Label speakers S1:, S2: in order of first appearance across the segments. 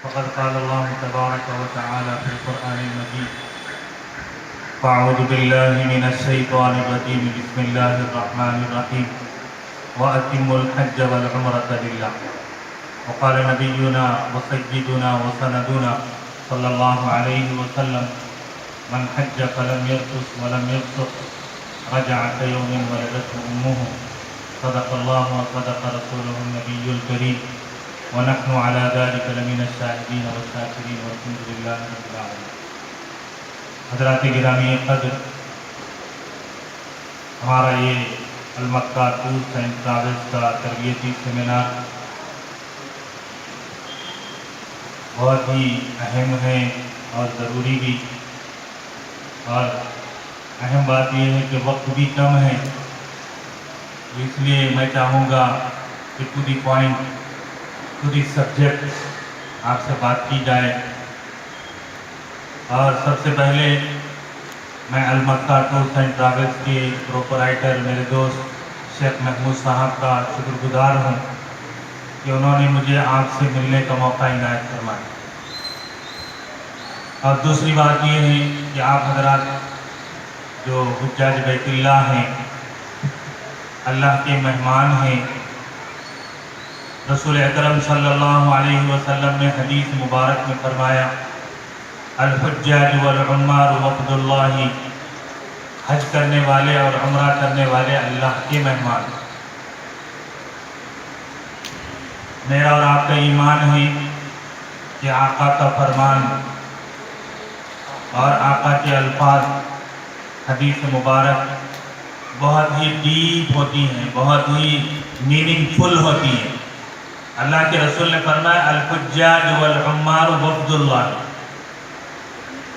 S1: فقد قال الله تبارك وتعالى في القرآن المجيد: فأعوذ بالله من الشيطان الرجيم بسم الله الرحمن الرحيم وأتموا الحج والعمرة لله. وقال نبينا وسيدنا وسندنا صلى الله عليه وسلم: من حج فلم يرفث ولم يفسق رجع كيوم ولدته أمه. صدق الله وصدق رسوله النبي الكريم ونحن على ذلك لمن الشاهدين والشاكرين والحمد لله رب العالمين. حضرات گرامی قدر، ہمارا یہ المکہ ٹورز اینڈ ٹریولز کا تربیتی سیمینار بہت ہی اہم ہے اور ضروری بھی، اور اہم بات یہ ہے کہ وقت بھی کم ہے، اس لیے میں چاہوں گا کہ to the point, to the subject آپ سے بات کی جائے. اور سب سے پہلے میں المکہ ٹورز اینڈ ٹریولز کے پروپرائٹر میرے دوست شیخ محمود صاحب کا شکر گزار ہوں کہ انہوں نے مجھے آپ سے ملنے کا موقع عنایت فرمایا. اور دوسری بات یہ ہے کہ آپ حضرات جو حجاج بیت اللہ ہیں، اللہ کے مہمان ہیں، رسول اکرم صلی اللہ علیہ وسلم نے حدیث مبارک میں فرمایا: الحجاج والعمار وفد اللہ، حج کرنے والے اور عمرہ کرنے والے اللہ کے مہمان. میرا اور آپ کا ایمان ہے کہ آقا کا فرمان اور آقا کے الفاظ حدیث مبارک بہت ہی ڈیپ ہوتی ہیں، بہت ہی میننگ فل ہوتی ہیں. اللہ کے رسول نے فرمایا: الحجاج والعمار وفد اللہ،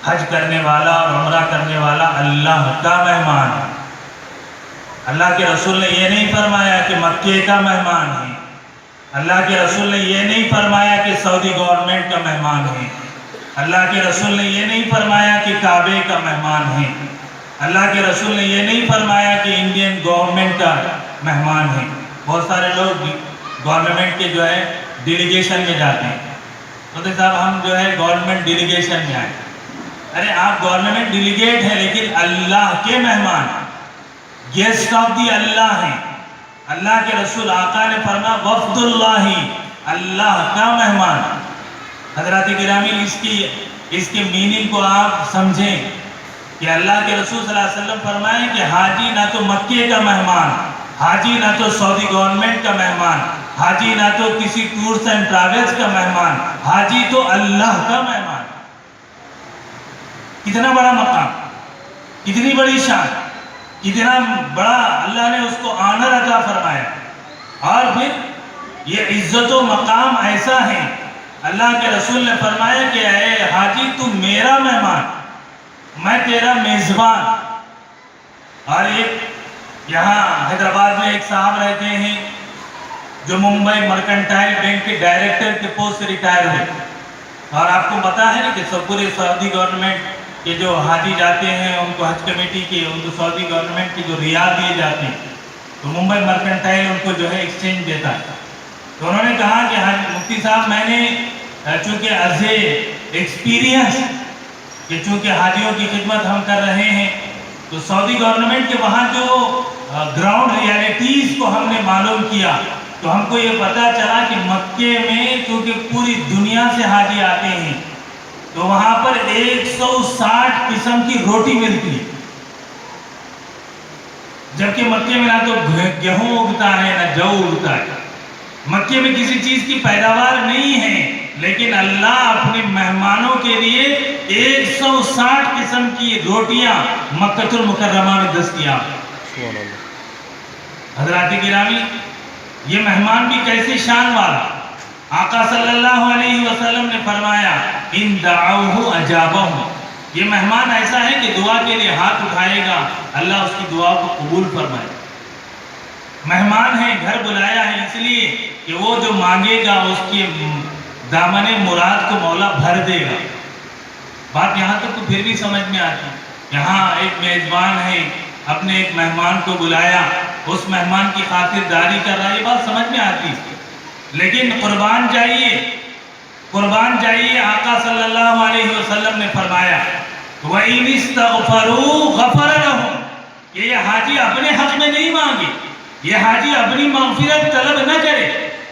S1: حج کرنے والا اور عمرہ کرنے والا اللہ کا مہمان ہے. اللہ کے رسول نے یہ نہیں فرمایا کہ مکے کا مہمان ہے، اللہ کے رسول نے یہ نہیں فرمایا کہ سعودی گورنمنٹ کا مہمان ہے، اللہ کے رسول نے یہ نہیں فرمایا کہ کعبے کا مہمان ہے، اللہ کے رسول نے یہ نہیں فرمایا کہ انڈین گورنمنٹ کا مہمان ہے. بہت سارے لوگ گورنمنٹ کے جو ہے ڈیلیگیشن میں جاتے ہیں، مودی صاحب ہم جو ہے گورنمنٹ ڈیلیگیشن میں آئے. ارے آپ گورنمنٹ ڈیلیگیٹ ہیں لیکن اللہ کے مہمان، گیسٹ آف دی اللہ ہیں. اللہ کے رسول آقا نے فرمایا وفد اللہ، اللہ کا مہمان. حضرات گرامی، اس کی میننگ کو آپ سمجھیں کہ اللہ کے رسول صلی اللہ علیہ وسلم فرمائیں کہ حاجی نہ تو مکے کا مہمان، حاجی نہ تو سعودی گورنمنٹ کا مہمان، حاجی نہ تو کسی ٹورز اینڈ ٹریولز کا مہمان، حاجی تو اللہ کا مہمان. کتنا بڑا مقام، کتنی بڑی شان، کتنا بڑا اللہ نے اس کو آنر عطا فرمایا. اور پھر یہ عزت و مقام ایسا ہے، اللہ کے رسول نے فرمایا کہ اے حاجی تو میرا مہمان، میں تیرا میزبان. اور ایک یہاں حیدرآباد میں ایک صاحب رہتے ہیں جو ممبئی مرکنٹائل بینک کے ڈائریکٹر کے پوسٹ سے ریٹائر ہوئے. اور آپ کو پتا ہے نا کہ پورے سعودی گورنمنٹ کے جو حاجی جاتے ہیں ان کو حج کمیٹی کے، ان کو سعودی گورنمنٹ کے جو ریال دیے جاتے ہیں، تو ممبئی مرکنٹائل ان کو جو ہے ایکسچینج دیتا ہے. تو انہوں نے کہا کہ مفتی صاحب میں نے چونکہ ایز اے ایکسپیرینس کہ چونکہ حاجیوں کی خدمت ہم کر رہے ہیں، تو سعودی گورنمنٹ کے وہاں جو گراؤنڈ ریالٹیز کو ہم نے معلوم کیا تو ہم کو یہ پتہ چلا کہ مکے میں چونکہ پوری دنیا سے حاجی آتے ہیں تو وہاں پر 160 قسم کی روٹی ملتی ہے، جبکہ مکے میں نہ تو گیہوں اگتا ہے نہ جو اگتا ہے. مکے میں کسی چیز کی پیداوار نہیں ہے، لیکن اللہ اپنے مہمانوں کے لیے 160 قسم کی روٹیاں مکہ المکرمہ میں دستیاب. حضرات گرامی، یہ مہمان بھی کیسی شان والا. آقا صلی اللہ علیہ وسلم نے فرمایا ان دعوہ اجابہ، یہ مہمان ایسا ہے کہ دعا کے لیے ہاتھ اٹھائے گا، اللہ اس کی دعا کو قبول فرمائے. مہمان ہے، گھر بلایا ہے اس لیے کہ وہ جو مانگے گا اس کے دامن مراد کو مولا بھر دے گا. بات یہاں تک تو پھر بھی سمجھ میں آتی. یہاں ایک میزبان ہے، اپنے ایک مہمان کو بلایا، اس مہمان کی خاطرداری کر رہا ہے، یہ بات سمجھ میں آتی. لیکن قربان جائیے، قربان جائیے، آقا صلی اللہ علیہ وسلم نے فرمایا وَإِنِ اسْتَغْفَرُوا غَفَرَ لَهُمْ کہ یہ حاجی اپنے حق میں نہیں مانگے، یہ حاجی اپنی مغفرت طلب نہ کرے،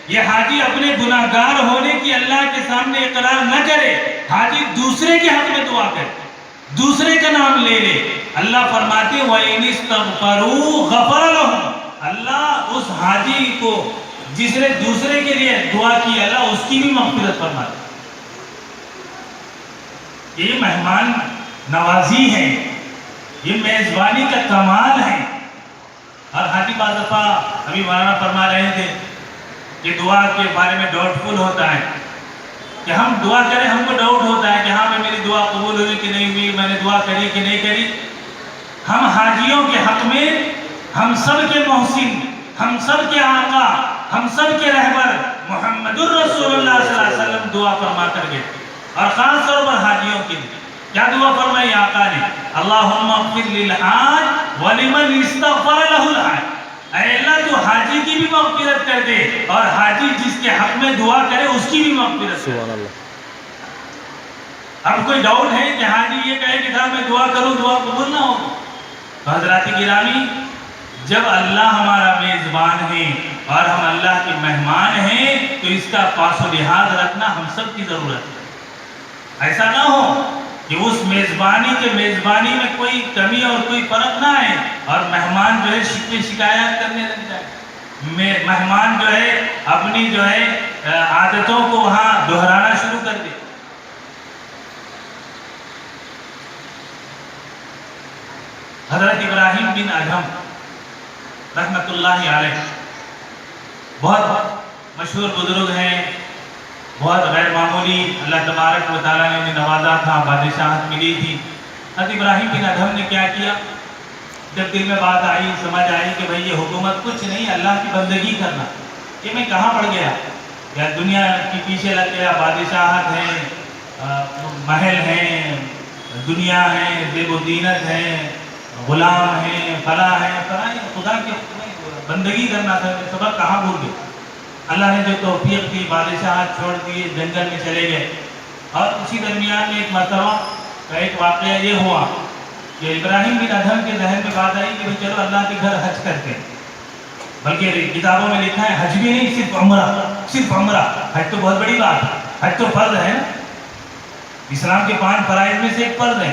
S1: یہ حاجی اپنے گناہگار ہونے کی اللہ کے سامنے اقرار نہ کرے، حاجی دوسرے کے حق میں دعا کرے، دوسرے کا نام لے لے۔ اللہ فرماتے ہیں وَإِنِ اسْتَغْفَرُوا غَفَرَ لَهُمْ، اللہ اس حاجی کو جس نے دوسرے کے لیے دعا کی اللہ اس کی بھی مغفرت فرماتے۔ یہ مہمان نوازی ہے، یہ میزبانی کا کمال ہے۔ اور حاجی بعض دفعہ ابھی مولانا فرما رہے تھے کہ دعا کے بارے میں ڈاؤٹ فل ہوتا ہے کہ ہم دعا کریں، ہم کو ڈاؤٹ ہوتا ہے کہ ہاں میری دعا قبول ہوئی کہ نہیں ہوئی، میں نے دعا کری کہ نہیں کری۔ ہم حاجیوں کے حق میں ہم سب کے محسن، ہم سب کے آقا، ہم سب کے رہبر محمد الرسول اللہ صلی اللہ علیہ وسلم دعا فرما کر گئے، اور خاص طور پر حاجیوں کے لیے کیا دعا فرمائی آقا نے؟ اللہم اغفر للحاج ولمن استغفر لہ الحاج، اے اللہ تو حاجی کی بھی مغفرت کر دے اور حاجی جس کے حق میں دعا کرے اس کی بھی مغفرت کر دے۔ اب کوئی ڈاؤٹ ہے کہ حاجی یہ کہے کہ میں دعا کروں دعا قبول نہ ہو؟ تو حضرات گرامی، جب اللہ ہمارا میزبان ہے اور ہم اللہ کے مہمان ہیں تو اس کا پاس و لحاظ رکھنا ہم سب کی ضرورت ہے۔ ایسا نہ ہو کہ اس میزبانی کے میزبانی میں کوئی کمی اور کوئی فرق نہ آئے اور مہمان جو ہے شکوے شکایات کرنے لگ جائے، مہمان جو ہے اپنی جو ہے عادتوں کو وہاں دہرانا شروع کر دے۔ حضرت ابراہیم بن ادھم رحمت اللہ علیہ بہت مشہور بزرگ ہیں، بہت غیر معمولی اللہ تبارک و تعالیٰ نے انہیں نوازا تھا، بادشاہت ملی تھی۔ حضرت ابراہیم بن ادھم نے کیا کیا؟ جب دل میں بات آئی، سمجھ آئی کہ بھئی یہ حکومت کچھ نہیں، اللہ کی بندگی کرنا، یہ میں کہاں پڑ گیا؟ یا دنیا کی پیچھے لگ گیا، بادشاہت ہے، محل ہیں، دنیا ہے، دیو و دینت ہے، غلام ہیں، فلاں ہیں، خدا کی بندگی کرنا تھا، سبق کہاں بھول گئے؟ اللہ نے جو توفیق دی، بادشاہت چھوڑ دیے، جنگل میں چلے گئے۔ اور اسی درمیان میں ایک مرتبہ کا ایک واقعہ یہ ہوا کہ ابراہیم بن ادھم کے ذہن میں بات آئی کہ چلو اللہ کے گھر حج کرتے ہیں، بلکہ کتابوں میں لکھا ہے حج بھی نہیں، صرف عمرہ، صرف عمرہ۔ حج تو بہت بڑی بات ہے، حج تو فرض ہے نا، اسلام کے 5 فرائض میں سے ایک فرض ہے۔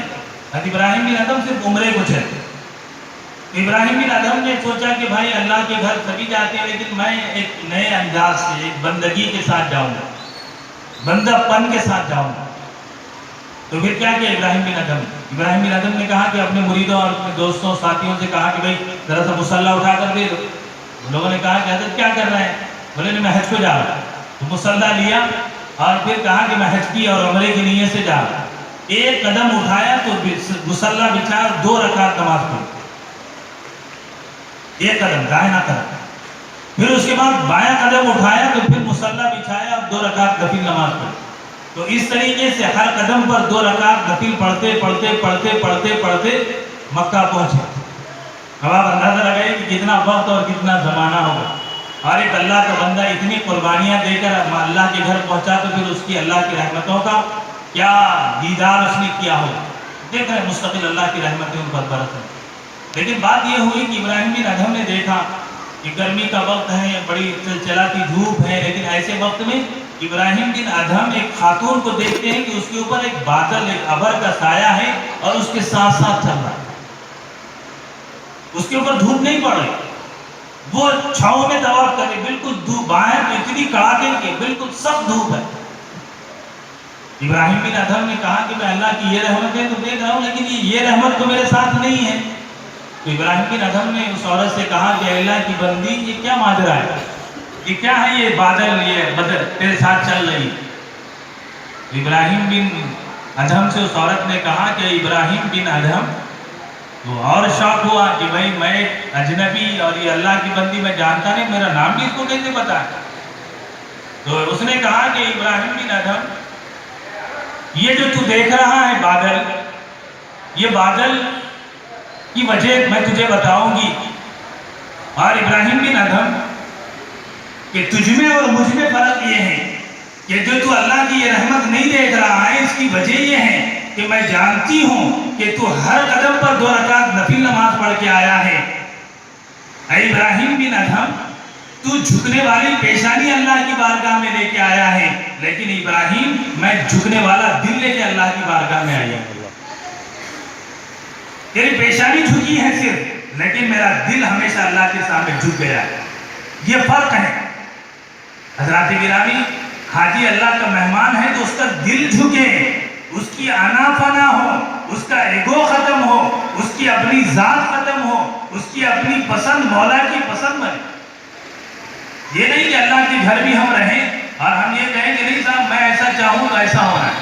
S1: حضرت ابراہیم بن ادھم صرف عمرے کو چلتے۔ ابراہیم بن ادھم نے سوچا کہ بھائی اللہ کے گھر سبھی جاتے ہیں لیکن میں ایک نئے انداز سے، ایک بندگی کے ساتھ جاؤں گا، بندہ پن کے ساتھ جاؤں گا۔ تو پھر کیا کیا ابراہیم بن ادھم نے کہا کہ اپنے مریدوں اور اپنے دوستوں ساتھیوں سے کہا کہ بھائی ذرا سا مصلی اٹھا کر دے دو۔ لوگوں نے کہا کہ حضرت کیا کر رہے ہیں؟ بولے میں حج کو جا رہا ہوں۔ تو مصلی لیا اور پھر کہا کہ میں حج کی اور عمرے کی نیت سے جا رہا ہوں۔ ایک قدم اٹھایا تو مصلی بچھایا اور 2 رکعت نماز پڑھی، ایک قدم دائیں نہ قدم، پھر اس کے بعد بایاں قدم اٹھایا تو پھر مصلی بچھایا اور 2 رکعت نفل نماز پڑھی۔ تو اس طریقے سے ہر قدم پر 2 رکعت نفل پڑھتے پڑھتے پڑھتے پڑھتے پڑھتے مکہ پہنچے۔ اب آپ اندازہ لگائیے کہ کتنا وقت اور کتنا زمانہ ہوگا، اور ایک اللہ کا بندہ اتنی قربانیاں دے کر اللہ کے گھر پہنچا تو پھر اس کی اللہ کی رحمتوں کا کیا دیدار اس نے کیا ہوگا۔ دیکھ رہے مستقل اللہ کی رحمتیں ان پر برس ہیں۔ لیکن بات یہ ہوئی کہ ابراہیم بن ادھم نے دیکھا کہ گرمی کا وقت ہے، بڑی چلچلاتی دھوپ ہے، لیکن ایسے وقت میں ابراہیم بن ادھم ایک خاتون کو دیکھتے ہیں کہ اس کے اوپر ایک بادل، ایک ابر کا سایہ ہے اور اس کے ساتھ ساتھ چل رہا ہے، اس کے اوپر دھوپ نہیں پڑ رہی، وہ چھاؤں میں طواف کر رہی، بالکل دھوپ باہر تو اتنی کڑاکے کی، بالکل سخت دھوپ ہے۔ ابراہیم بن ادھم نے کہا کہ میں اللہ کی یہ رحمت ہے تو دیکھ رہا ہوں، لیکن یہ رحمت تو میرے ساتھ نہیں ہے۔ تو ابراہیم بن ادھم نے اس عورت سے کہا کہ اللہ کی بندی یہ کیا ماجرا ہے، یہ کیا ہے، یہ بادل، یہ بدر تیرے ساتھ چل رہی۔ ابراہیم بن ادھم سے اس عورت نے کہا کہ ابراہیم بن ادھم، تو اور شوق ہوا کہ بھائی میں اجنبی اور یہ اللہ کی بندی میں جانتا نہیں، میرا نام بھی اس کو کیسے پتا ہے؟ تو اس نے کہا کہ ابراہیم بن ادھم، یہ جو تو دیکھ رہا ہے بادل، یہ بادل کی وجہ میں تجھے بتاؤں گی، اور ابراہیم بن ادھم کہ تجھ میں اور مجھ میں فرق یہ ہے کہ جو تو اللہ کی یہ رحمت نہیں دیکھ رہا ہے، اس کی وجہ یہ ہے کہ میں جانتی ہوں کہ تو ہر قدم پر 2 رکعت نفل نماز پڑھ کے آیا ہے۔ اے ابراہیم بن ادھم، تو جھکنے والی پیشانی اللہ کی بارگاہ میں لے کے آیا ہے، لیکن ابراہیم میں جھکنے والا دل لے کے اللہ کی بارگاہ میں آیا ہوں۔ تیری پیشانی جھکی ہے صرف، لیکن میرا دل ہمیشہ اللہ کے سامنے جھک گیا ہے۔ یہ فرق ہے۔ حضرات گرامی، حاجی اللہ کا مہمان ہے تو اس کا دل جھکے، اس کی آنا فنا ہو، اس کا ایگو ختم ہو، اس کی اپنی ذات ختم ہو، اس کی اپنی پسند مولا کی پسند بنے۔ یہ نہیں کہ اللہ کے گھر بھی ہم رہیں اور ہم یہ کہیں کہ نہیں صاحب میں ایسا چاہوں تو ایسا ہونا ہے،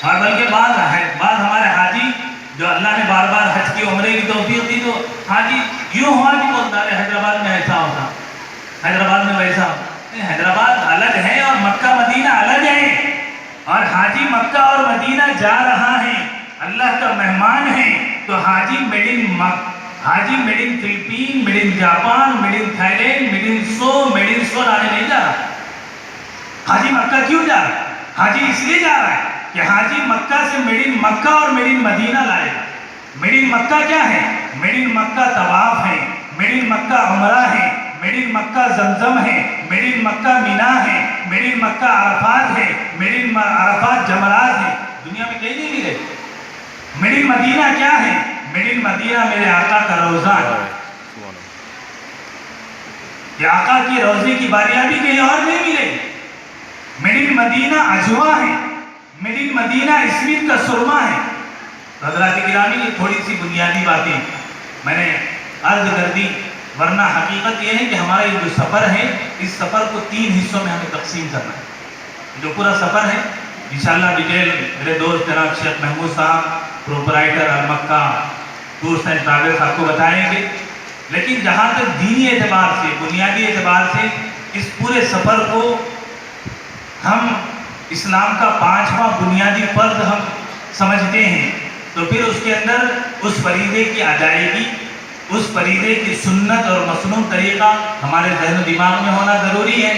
S1: اور بلکہ بعض ہمارے حاجی جو اللہ نے بار بار حج کی عمرے کی توفیق دی تو حاجی یوں ہوا کہ بولتا ہے حیدرآباد میں ایسا ہوتا، حیدرآباد میں ویسا ہوتا۔ حیدرآباد الگ ہے اور مکہ مدینہ الگ ہے، اور حاجی مکہ اور مدینہ جا رہا ہے، اللہ کا مہمان ہے، تو حاجی made in Philippines, made in Japan, made in Thailand, made in سو لانے نہیں جا رہا۔ حاجی مکہ کیوں جا رہا ہے؟ حاجی اس لیے جا رہا ہے کہ حاجی مکہ سے میڈ ان مکہ اور میڈ ان مدینہ لائے گا۔ میڈ ان مکہ کیا ہے؟ میڈ ان مکہ طواف ہے، میڈ ان مکہ عمرہ ہے، میڈ ان مکہ زمزم ہے، میڈ ان مکہ مینا ہے، میڈ ان مکہ عرفات ہے، میڈ ان عرفات جمرات ہے۔ دنیا میں کہیں نہیں ملے۔ میڈ ان مدینہ کیا ہے؟ میڈ ان مدینہ میرے آقا کا روزہ ہے۔ یہ آقا کی روزے کی باریابی کہیں اور نہیں ملے۔ میڈ ان مدینہ عجوہ ہے، میڈ ان مدینہ اسمت کا سرما ہے۔ حضرات گرامی، یہ تھوڑی سی بنیادی باتیں میں نے عرض کر دی، ورنہ حقیقت یہ ہے کہ ہمارا یہ جو سفر ہے، اس سفر کو 3 حصوں میں ہمیں تقسیم کرنا ہے۔ جو پورا سفر ہے انشاءاللہ ڈیٹیل میرے دوست جناب شیخ محمود صاحب، پروپرائٹر المکہ ٹورس اینڈ ٹریولز آپ کو بتائیں گے، لیکن جہاں تک دینی اعتبار سے، بنیادی اعتبار سے اس پورے سفر کو ہم اسلام کا 5واں بنیادی فرض ہم سمجھتے ہیں، تو پھر اس کے اندر اس فریضے کی ادائیگی، اس فریضے کی سنت اور مسنون طریقہ ہمارے ذہن و دماغ میں ہونا ضروری ہے۔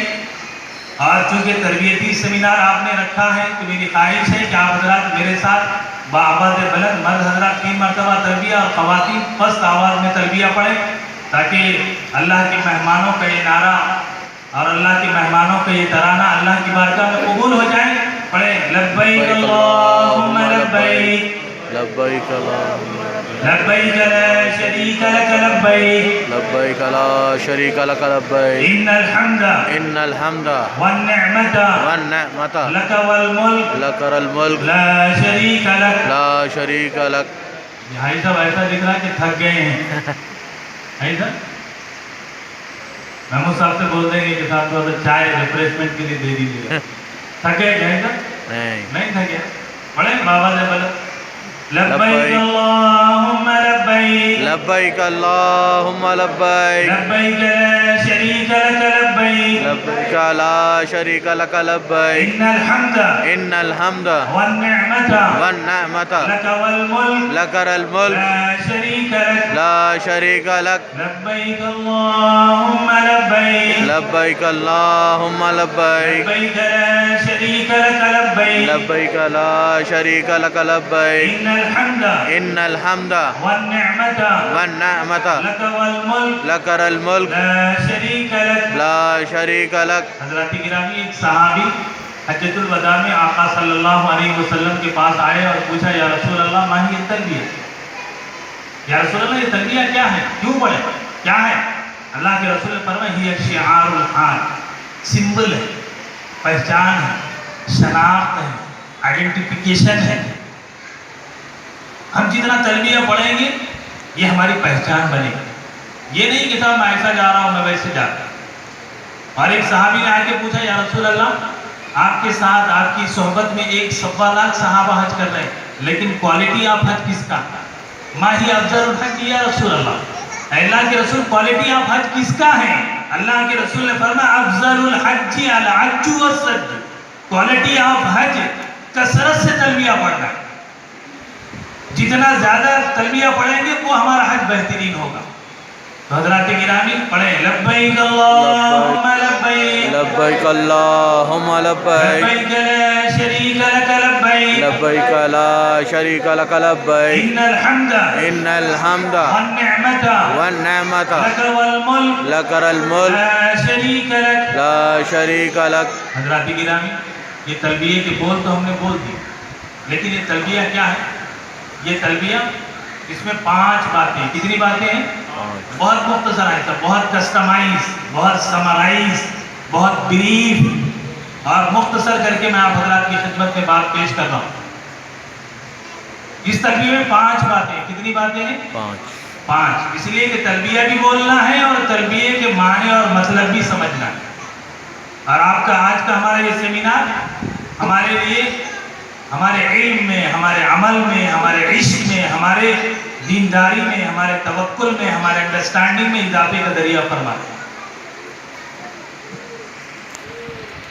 S1: اور چونکہ تربیتی سیمینار آپ نے رکھا ہے تو میری خواہش ہے کہ آپ حضرات میرے ساتھ بآواز بلند، مرد حضرات 3 مرتبہ تلبیہ اور خواتین پست آواز میں تلبیہ پڑھیں، تاکہ اللہ کے مہمانوں کا یہ نعرہ اور اللہ کے مہمانوں کا یہ ترانہ اللہ کی بارگاہ میں قبول ہو جائے۔ پڑھیں لبیک اللہم لبیک،
S2: لبیک
S1: لبیک لا شریک لک لبیک،
S2: لبیک لا شریک لک لبیک،
S1: ان الحمد
S2: ان الحمد
S1: والنعمت
S2: والنعمت
S1: لک والملک
S2: لک الملک
S1: لا شریک لک۔
S2: لا شریک لک۔
S1: بھائی صاحب ایسا دکھ رہا ہے کہ تھک گئے ہیں، ایسا محمود صاحب سے بول دیں گے کہ صاحب تھوڑا سا چائے ریفریشمنٹ کے لیے دے دیجیے۔ تھکے گئے نہیں تھکے؟ پڑھیں بابا سے بولے لبیک اللہم لبیک،
S2: لبیک اللہم لبیک،
S1: لبیک لا شریک لک لبیک،
S2: لبیک لا شریک لک لبیک،
S1: ان الحمد
S2: ان الحمد
S1: والنعمت
S2: والنعمت
S1: لک والملک
S2: لک الملک
S1: لا شریک لک،
S2: لا شریک لک،
S1: لبیک اللہم لبیک،
S2: لبیک اللہم لبیک،
S1: لبیک لا شریک لک لبیک،
S2: لبیک لا شریک لک لبیک،
S1: ان الحمد
S2: ان الحمد
S1: والنعمت
S2: والنعمت
S1: لک والملک
S2: لک الملک
S1: لا شریک لک۔
S2: لا شریک لک۔
S1: حضرات گرامی، ایک صحابی حجۃ الوداع میں آقا صلی اللہ علیہ وسلم کے پاس آئے اور پوچھا یا رسول اللہ ما ہی التلبیہ، یا رسول اللہ یہ تلبیہ کیا ہے، کیوں پڑھے، کیا ہے؟ اللہ کے رسول نے فرمایا ہی شعار الحال، سمبل ہے، پہچان ہے، شناخت ہے، آئیڈینٹیفیکیشن ہے۔ ہم جتنا تلبیہ پڑھیں گے یہ ہماری پہچان بنے گی، یہ نہیں کہ صاحب میں ایسا جا رہا ہوں میں ویسے جا رہا ہوں۔ اور ایک صحابی نے آ کے پوچھا یا رسول اللہ آپ کے ساتھ آپ کی صحبت میں 1.25 لاکھ صحابہ حج کر رہے ہیں، لیکن کوالٹی آپ حج کس کا؟ ما ہی افضل الحج یا رسول اللہ، اے اللہ کے رسول کوالٹی آپ حج کس کا ہے؟ اللہ کے رسول نے فرمایا افضل الحج العج والسج، کوالٹی آپ حج کثرت سے تلبیہ پڑھنا ہے، جتنا زیادہ تلبیہ پڑھیں گے وہ ہمارا حج بہترین ہوگا۔ تو حضرات گرامی پڑھیں لبیک اللہم لبیک
S2: لبیک اللہم لبیک
S1: لبیک لا شریک لک لبیک
S2: لبیک لا شریک لک لبیک
S1: ان الحمد
S2: ان الحمد
S1: والنعمت
S2: والنعمت
S1: لک والملک
S2: لک الملک
S1: لا شریک لک.
S2: لا شریک لک.
S1: حضرات گرامی یہ تلبیہ کے بول تو ہم نے بول دی، لیکن یہ تلبیہ کیا ہے؟ یہ تلبیہ اس میں 5 باتیں. کتنی باتیں ہیں؟ بہت مختصر ہے، بہت کسٹمائز، بہت سمرائز، بہت بریف اور مختصر کر کے میں آپ حضرات کی خدمت میں بات پیش کر رہا ہوں. اس تلبیہ میں 5 باتیں. کتنی باتیں ہیں؟ 5. اس لیے کہ تلبیہ بھی بولنا ہے اور تلبیہ کے معنی اور مطلب بھی سمجھنا ہے. اور آپ کا آج کا ہمارا یہ سیمینار ہمارے لیے ہمارے علم میں، ہمارے عمل میں، ہمارے عشق میں، ہمارے دینداری میں، ہمارے توکل میں، ہمارے انڈرسٹینڈنگ میں اضافے کا ذریعہ فرمائے.